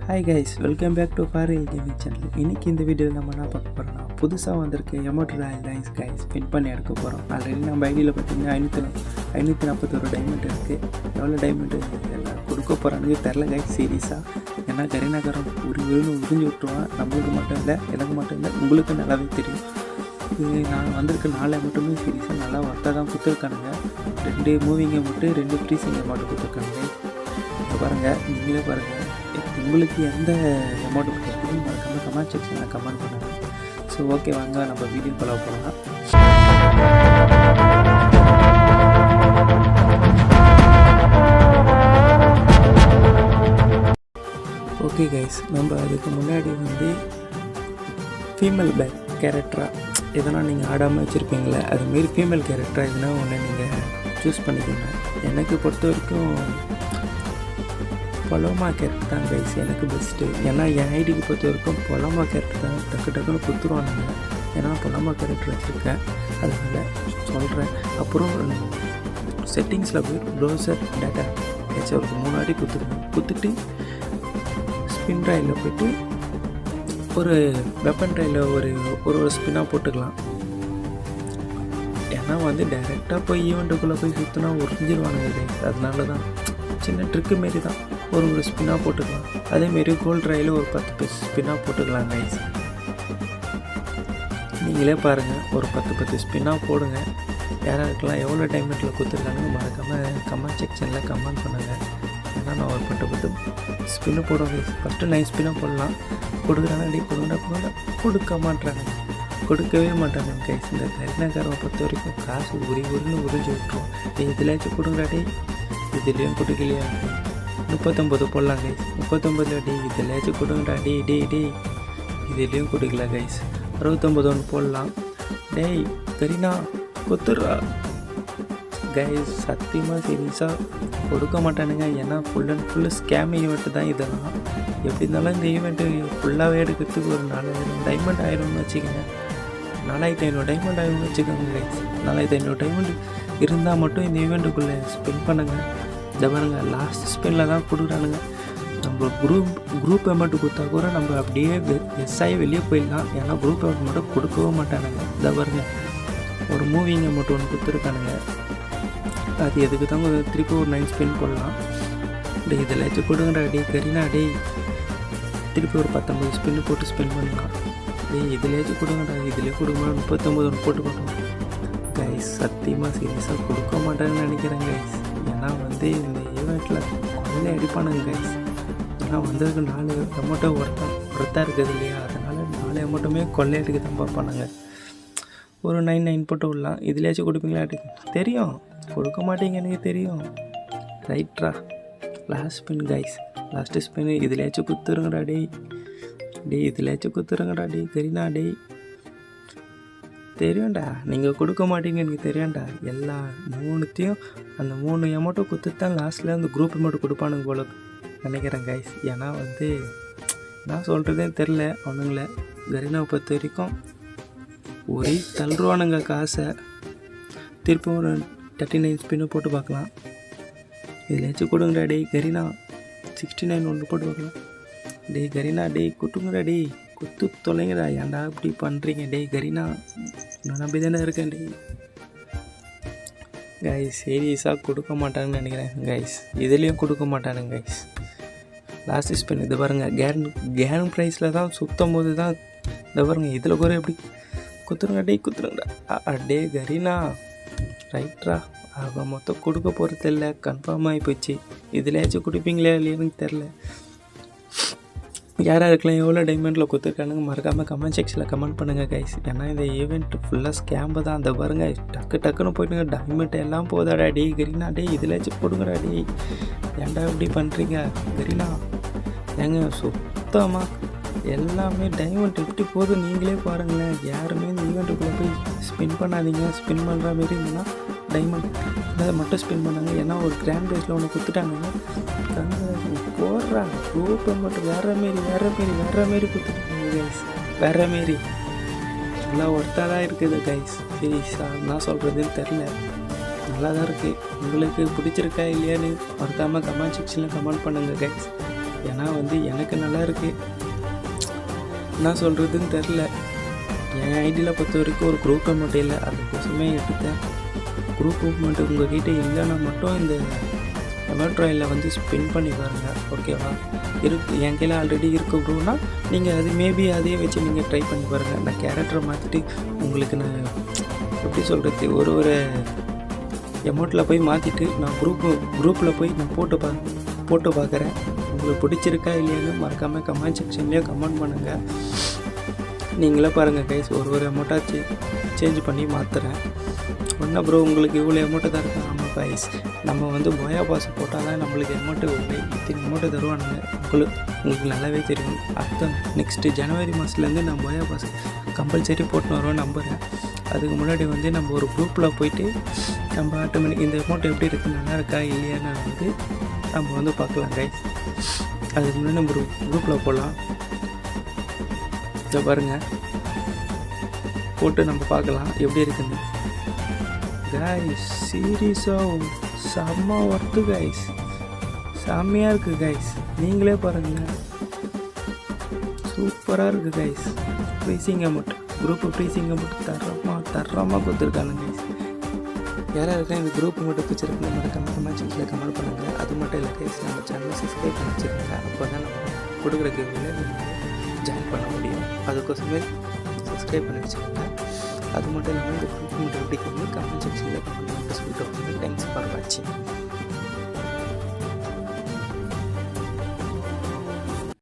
Hi guys, welcome back to ஃபாரில் gaming channel. இன்றைக்கி இந்த வீடியோவில் நம்ம என்ன பார்க்க போகிறோம்னா, புதுசாக வந்திருக்க emote royal dice guys spin பண்ணி எடுக்க போகிறோம். ஆல்ரெடி நம்ம ஐடியில் பார்த்தீங்கன்னா 541 டைமண்ட் இருக்குது. எவ்வளோ டைமண்ட் எல்லாம் கொடுக்க போகிறான்னு தெரில கைஸ் சீரியஸாக. ஏன்னா கரீனாக்காரன் உறிஞ்சு விட்டுருவான். நம்மளுக்கு மட்டும் இல்லை, எனக்கு மட்டும் இல்லை, உங்களுக்கு நல்லாவே தெரியும். இது நான் வந்திருக்க 4 மட்டுமே சீரியஸாக நல்லா ஒர்த்தாக தான் கொடுத்துருக்கானுங்க. 2 மூவிங்கை மட்டும் 2 ஃப்ரீசிங்கை மட்டும் கொடுத்துருக்கானுங்க. இப்போ பாருங்கள், நீங்களே பாருங்கள், உங்களுக்கு எந்த அமௌண்ட் பிடிச்சிருக்குன்னு மறக்காமல் கமெண்ட் செக்ஷனில் கமெண்ட் பண்ணுங்கள். ஸோ ஓகே, வாங்க நம்ம வீடியோ ஃபாலோ பண்ணலாம். ஓகே கைஸ், நம்ம அதுக்கு முன்னாடி ஃபீமேல் பேக் கேரக்டராக எதனா நீங்கள் ஆடாமல் வச்சுருப்பீங்களே, அதுமாரி ஃபீமேல் கேரக்டராக எதுனா ஒன்று நீங்கள் சூஸ் பண்ணிக்கோங்க. எனக்கு பொறுத்த வரைக்கும் பொலோமா கேரக்டர் தான் கைஸ் எனக்கு பெஸ்ட்டு. ஏன்னா என் ஐடிக்கு பொறுத்த வரைக்கும் பொலோமா கேரக்டர் தான் டக்குன்னு கொடுத்துருவானுங்க. ஏன்னா பொலோமா கேரக்டர் வச்சுருக்கேன், அதனால் சொல்கிறேன். அப்புறம் செட்டிங்ஸில் போய் ப்ரௌசர் டேட்டா ஏதாச்சும் ஒரு 3 வாட்டி கொடுத்துட்டு ஸ்பின் ட்ரைவில் போய்ட்டு ஒரு வெப்பன் ட்ரைவில் ஒரு ஸ்பின்னாக போட்டுக்கலாம். ஏன்னா டைரெக்டாக போய் ஈவெண்ட்டுக்குள்ளே போய் சுற்றினா உறிஞ்சிருவானுங்க கைஸ். அதனால தான் சின்ன ட்ரிக்கு மாரி தான் ஒரு ஸ்பின்னாக போட்டுக்கலாம். அதேமாரி கோல்ட் ட்ரையில் ஒரு 10 ஸ்பின்னாக போட்டுக்கலாம் கைஸ். நீங்களே பாருங்கள், ஒரு 10 ஸ்பின்னாக போடுங்க. யாராருக்கெல்லாம் எவ்வளோ டைமண்டில் கொடுத்துருக்காங்கன்னு மறக்காமல் கமெண்ட் செக்ஷனில் கமெண்ட் பண்ணுங்கள். ஏன்னா நான் ஒரு 10 ஸ்பின்னு போடுவேன் கைஸ். ஃபஸ்ட்டு 9 ஸ்பின்னாக போடலாம். கொடுக்குறாங்க கொடுக்க மாட்டாங்க, கொடுக்கவே மாட்டாங்க கைஸ். இந்த கரீனாக்காரனை பொறுத்த வரைக்கும் காசு உரின்னு உறிஞ்சி விட்டுருவோம். இதிலாச்சும் கொடுக்குறாடே, இதுலேயும் கொடுக்கலையா, 39 போடலாம் கைஸ். 39 டே இதிலேயாச்சும் கொடுங்கடா, டே இதுலேயும் கொடுக்கல கைஸ். 69 ஒன்று போடலாம். டேய் கரீனா கொத்துடுறா கைஸ். சத்தியமாக சீரியஸாக கொடுக்க மாட்டானுங்க. ஏன்னா full and full scam event தான் இதெல்லாம். எப்படி இருந்தாலும் இந்த ஈவெண்ட்டு ஃபுல்லாகவே எடுக்கிறதுக்கு ஒரு 4000 டைமண்ட் ஆயிரும்னு வச்சுக்கோங்க. 4500 டைமண்ட் ஆயிரும்னு வச்சுக்கோங்க கைஸ். 4500 டைமண்ட் இருந்தால் மட்டும் இந்த ஈவெண்ட்டுக்குள்ளே ஸ்பெண்ட் பண்ணுங்கள். இதை பாருங்க, லாஸ்ட் ஸ்பின்னில் தான் கொடுக்குறானுங்க. நம்ம குரூப் அமௌண்ட்டு கொடுத்தா கூட நம்ம அப்படியே ஆகி வெளியே போயிடலாம். ஏன்னா குரூப் அமௌண்ட் மட்டும் கொடுக்கவே மாட்டானுங்க. இதை பாருங்க, ஒரு மூவிங் அமௌண்ட் ஒன்று கொடுத்துருக்கானுங்க. அது எதுக்கு தான் திருப்பி ஒரு 9 ஸ்பின் போடலாம். டே இதில் கொடுங்கடா, கரீனா திருப்பி ஒரு 19 ஸ்பின்னு போட்டு ஸ்பின் பண்ணலாம். இதில் கொடுங்கடா, இதிலே கொடுங்க. 39 ஒன்று போட்டு போட்டோம் கைஸ். சத்தியமாக சீரியஸாக கொடுக்க மாட்டேன்னு நினைக்கிறேன் கைஸ். ஏன்னா இந்த ஈவெண்ட்டில் கொள்ளை அடிப்பானுங்க கைஸ். ஏன்னா வந்ததுக்கு 4 அமௌண்ட்டை ஒருத்தா இருக்குது இல்லையா, அதனால் 4 அமௌண்ட்டுமே கொள்ளை அடிக்க தான் பார்ப்பானுங்க. ஒரு 9 போட்டு விடலாம். இதுலேயாச்சும் கொடுப்பீங்களா? தெரியும் கொடுக்க மாட்டீங்க, எனக்கு தெரியும். ரைட்ரா, last spin guys, last spin. இதுலேயாச்சும் குத்துருங்கடா இதுலேயாச்சும் குத்துருங்கடா கரீனா தெரியும்டா. நீங்கள் கொடுக்க மாட்டீங்க, எனக்கு தெரியும்டா. எல்லா 3த்தையும் அந்த 3 அமௌண்ட்டும் கொடுத்துட்டு தான் லாஸ்ட்டில் அந்த குரூப் அமௌண்ட் கொடுப்பானுங்க போல நினைக்கிறேன் கைஸ். ஏன்னா நான் சொல்கிறதே தெரில அவனுங்கள. கரீனாவை பொறுத்த வரைக்கும் ஒரே தள்ளுருவானுங்க காசை. திருப்பி ஒரு 39 ஸ்பின்னு போட்டு பார்க்கலாம். இதுலேயாச்சும் கொடுங்கடா கரீனா. 69 ஒன்று போட்டு பார்க்கலாம். கரீனா குட்டுங்கடா குத்து தொலைங்கடா. ஏன்டா இப்படி பண்ணுறீங்க கரீனா? நான் நம்பி தானே இருக்கேன் கைஸ். சீரியஸாக கொடுக்க மாட்டாங்கன்னு நினைக்கிறேன் கைஸ். இதுலேயும் கொடுக்க மாட்டானுங்க கைஸ். லாஸ்ட் ஸ்பின் இது பாருங்கள், கேன் ப்ரைஸில் தான் சுற்றும் போது தான் இதை பாருங்கள். இதில் கூட எப்படி குத்துருங்கடா கரீனா. ரைட்ரா, அவன் மொத்தம் கொடுக்க போகிறது இல்லை, கன்ஃபார்ம் ஆகி போச்சு. இதுலேயாச்சும் கொடுப்பீங்களே இல்லையான்னு தெரில. யாராருக்கெல்லாம் எவ்வளோ டைமண்டில் கொடுத்துருக்கானுங்க மறக்காமல் கமெண்ட் செக்ஷனில் கமெண்ட் பண்ணுங்கள் கைஸ். ஏன்னா இந்த ஈவெண்ட் ஃபுல்லாக ஸ்கேம்பு தான். அந்த பாருங்க, டக்குன்னு போய்ட்டுங்க. டைமண்ட் எல்லாம் போதாடா கரீனா. இதுலேயாச்சும் கொடுங்கடா ஏன்டா இப்படி பண்ணுறீங்க கரீனா? ஏங்க சுத்தமாக எல்லாமே டைமண்ட் எப்படி போதும் நீங்களே பாருங்களேன். யாருமே இந்த ஈவெண்ட்டுக்குள்ளே போய் ஸ்பின் பண்ணாதீங்க. ஸ்பின் பண்ணுற மாரி இருந்ததுன்னா டைமண்ட் அதை மட்டும் ஸ்பின் பண்ணாங்க. ஏன்னா ஒரு கிராண்ட் ப்ரைஸில் ஒன்று கொடுத்துட்டாங்க. போடுறா குரூப் அமௌண்ட் வேறு மாரி கொடுத்துட்டாங்க கைஸ். வேறு மாரி நல்லா ஒர்த்தாக தான் இருக்குது கைஸ். சீரியஸாக நான் சொல்கிறதுன்னு தெரில, நல்லா தான் இருக்குது. உங்களுக்கு பிடிச்சிருக்கா இல்லையான்னு மறக்காமல் கமெண்ட் செக்ஷனில் கமெண்ட் பண்ணுங்கள் கைஸ். ஏன்னா வந்து எனக்கு நல்லா இருக்குது, என்ன சொல்கிறதுன்னு தெரில. என் ஐடியில் பொறுத்த வரைக்கும் ஒரு குரூப் அமௌண்ட் இல்லை, அதுக்கோசமே எடுத்தேன். குரூப் அமௌண்ட் உங்கள்கிட்ட இல்லைன்னா மட்டும் இந்த எமோட்ராயில் வந்து ஸ்பின் பண்ணி பாருங்கள், ஓகேவா? என் கையில் ஆல்ரெடி இருக்கு ப்ரோனா நீங்கள் அது மேபி அதையே வச்சு நீங்கள் ட்ரை பண்ணி பாருங்கள். நான் கேரக்டரை மாற்றிட்டு உங்களுக்கு நான் எப்படி சொல்கிறது, ஒரு எமௌண்ட்டில் போய் மாற்றிட்டு நான் குரூப்பில் போய் நான் போட்டு பார்க்குறேன். உங்களுக்கு பிடிச்சிருக்கா இல்லையான்னு மறக்காமல் கமெண்ட் செக்ஷன்லேயே கமெண்ட் பண்ணுங்கள். நீங்களே பாருங்கள் கைஸ், ஒரு அமௌண்ட்டாக சேஞ்ச் பண்ணி மாற்றுறேன். ஒன்றா ப்ரோ உங்களுக்கு இவ்வளோ அமௌண்ட்டு தான் இருக்கா? ஆமாம் கைஸ், நம்ம வந்து போயா பாஸ் போட்டால் தான் நம்மளுக்கு அமௌண்ட்டு இல்லை, இத்தனை அமௌண்ட்டு தருவானுங்க. உங்களுக்கு நல்லாவே தெரியும். அடுத்த நெக்ஸ்ட்டு ஜனவரி மாதத்துலேருந்து நான் போயா பாஸ் கம்பல்சரி போட்டுன்னு வருவேன் நம்புகிறேன். அதுக்கு முன்னாடி வந்து நம்ம ஒரு குரூப்பில் போயிட்டு நம்ம ஆட்டோமேட்டிக் இந்த அமௌண்ட் எப்படி இருக்குது, நல்லா இருக்கா இல்லையான்னு வந்து நம்ம வந்து பார்க்கலாம் கைஸ். அதுக்கு முன்னாடி நம்ம குரூப்பில் போடலாம். இதை பாருங்கள், போட்டு நம்ம பார்க்கலாம் எப்படி இருக்குன்னு. கைஸ் சீரியஸாக செம்ம ஒர்த்து கைஸ், செம்மையாக இருக்குது கைஸ், நீங்களே பாருங்கள், சூப்பராக இருக்குது guys. Breathing amount, group breathing amount தரமாக கொடுத்துருக்காங்க கைஸ். யாராருக்கா இந்த குரூப் மட்டும் பிடிச்சிருக்குன்னு மறக்காம கமெண்ட் செக்ஷனில் கமெண்ட் பண்ணுங்கள். அது மட்டும் இல்லை கைஸ், நம்ம சேனலை சப்ஸ்கிரைப் பண்ணி வச்சுருங்க, அப்போ தான் நம்ம கொடுக்குற கேமில் ஜாயின் பண்ண முடியும். அதுக்கோசமே சப்ஸ்கிரைப் பண்ணி வச்சுருங்க. அது மட்டும் இல்லாமல் இந்த குரூப் மட்டும் எப்படி கமெண்ட் செக்ஷனில் கமெண்ட் பண்ணிட்டு சொல்லிட்டு தேங்க்ஸ் ஃபார் வாட்சிங்.